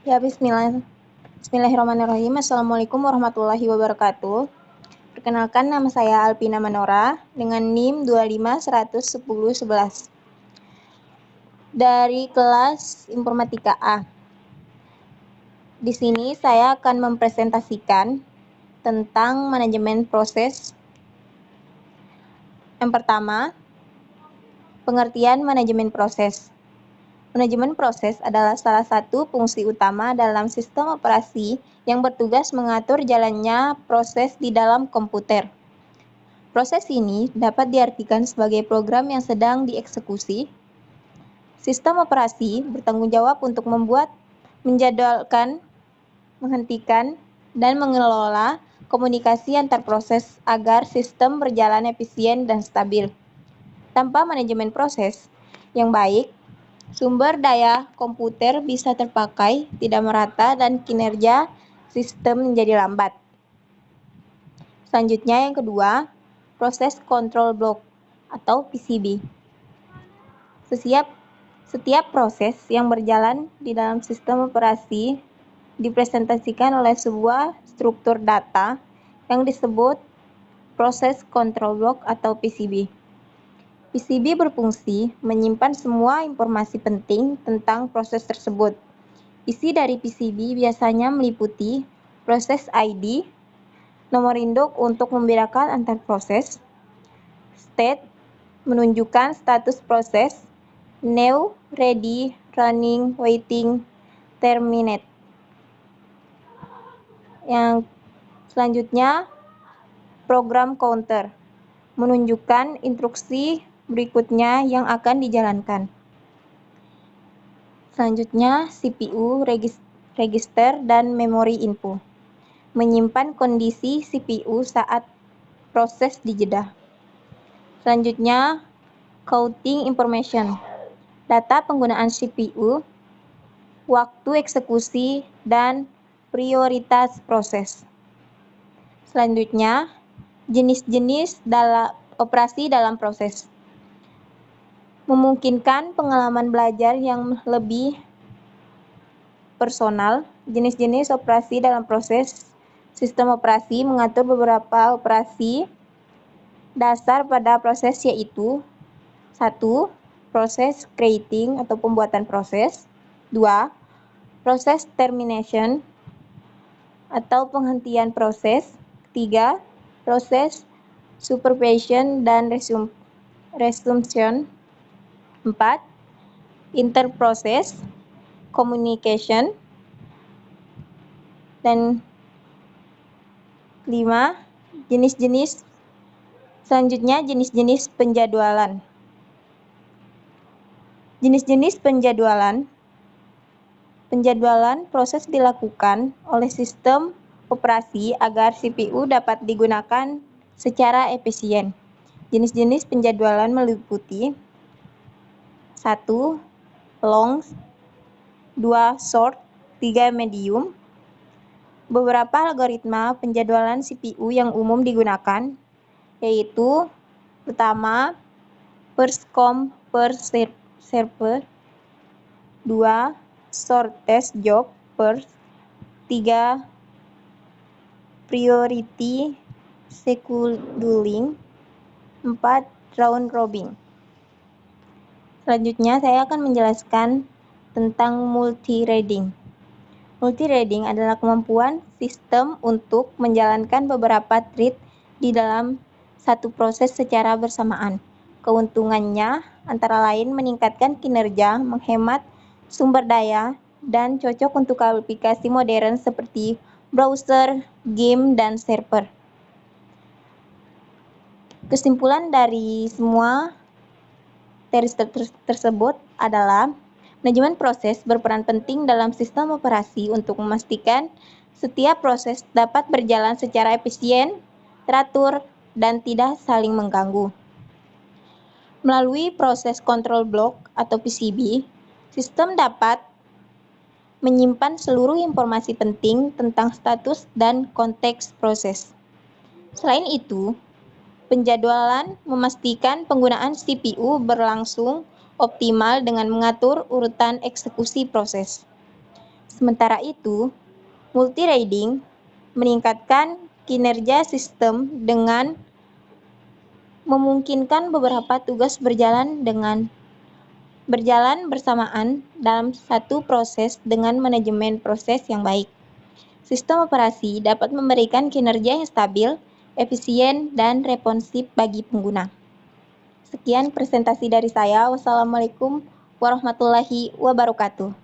Ya, Bismillahirrahmanirrahim. Assalamualaikum warahmatullahi wabarakatuh. Perkenalkan, nama saya Alpina Manora dengan NIM 251111 dari kelas Informatika A. Di sini saya akan mempresentasikan tentang manajemen proses. Yang pertama, pengertian manajemen proses. Manajemen proses adalah salah satu fungsi utama dalam sistem operasi yang bertugas mengatur jalannya proses di dalam komputer. Proses ini dapat diartikan sebagai program yang sedang dieksekusi. Sistem operasi bertanggung jawab untuk membuat, menjadwalkan, menghentikan, dan mengelola komunikasi antar proses agar sistem berjalan efisien dan stabil. Tanpa manajemen proses yang baik, sumber daya komputer bisa terpakai tidak merata dan kinerja sistem menjadi lambat. Selanjutnya yang kedua, proses control block atau PCB. Setiap proses yang berjalan di dalam sistem operasi dipresentasikan oleh sebuah struktur data yang disebut proses control block atau PCB. PCB berfungsi menyimpan semua informasi penting tentang proses tersebut. Isi dari PCB biasanya meliputi proses ID, nomor induk untuk membedakan antar proses, state, menunjukkan status proses, new, ready, running, waiting, terminate. Yang selanjutnya, program counter, menunjukkan instruksi berikutnya yang akan dijalankan. Selanjutnya, CPU, register, dan memori info, menyimpan kondisi CPU saat proses dijeda. Selanjutnya, counting information, data penggunaan CPU, waktu eksekusi, dan prioritas proses. Selanjutnya, jenis-jenis operasi dalam proses, memungkinkan pengalaman belajar yang lebih personal. Jenis-jenis operasi dalam proses sistem operasi mengatur beberapa operasi dasar pada proses, yaitu 1. Proses creating atau pembuatan proses. 2. Proses termination atau penghentian proses. 3. Proses supervision dan resumption. 4. Interprocess communication. Dan 5. Selanjutnya jenis-jenis penjadwalan. Jenis-jenis penjadwalan proses dilakukan oleh sistem operasi agar CPU dapat digunakan secara efisien. Jenis-jenis penjadwalan meliputi 1. Long, 2. Short, 3. Medium. Beberapa algoritma penjadwalan CPU yang umum digunakan yaitu pertama, first come first serve, 2. shortest job first, 3. priority scheduling, 4. round robin. Selanjutnya saya akan menjelaskan tentang multi-threading. Multi-threading adalah kemampuan sistem untuk menjalankan beberapa thread di dalam satu proses secara bersamaan. Keuntungannya antara lain meningkatkan kinerja, menghemat sumber daya, dan cocok untuk aplikasi modern seperti browser, game, dan server. Kesimpulan dari semua tersebut adalah manajemen proses berperan penting dalam sistem operasi untuk memastikan setiap proses dapat berjalan secara efisien, teratur, dan tidak saling mengganggu. Melalui proses control block atau PCB, sistem dapat menyimpan seluruh informasi penting tentang status dan konteks proses. Selain itu, penjadwalan memastikan penggunaan CPU berlangsung optimal dengan mengatur urutan eksekusi proses. Sementara itu, multi-threading meningkatkan kinerja sistem dengan memungkinkan beberapa tugas berjalan bersamaan dalam satu proses dengan manajemen proses yang baik. Sistem operasi dapat memberikan kinerja yang stabil, efisien, dan responsif bagi pengguna. Sekian presentasi dari saya. Wassalamualaikum warahmatullahi wabarakatuh.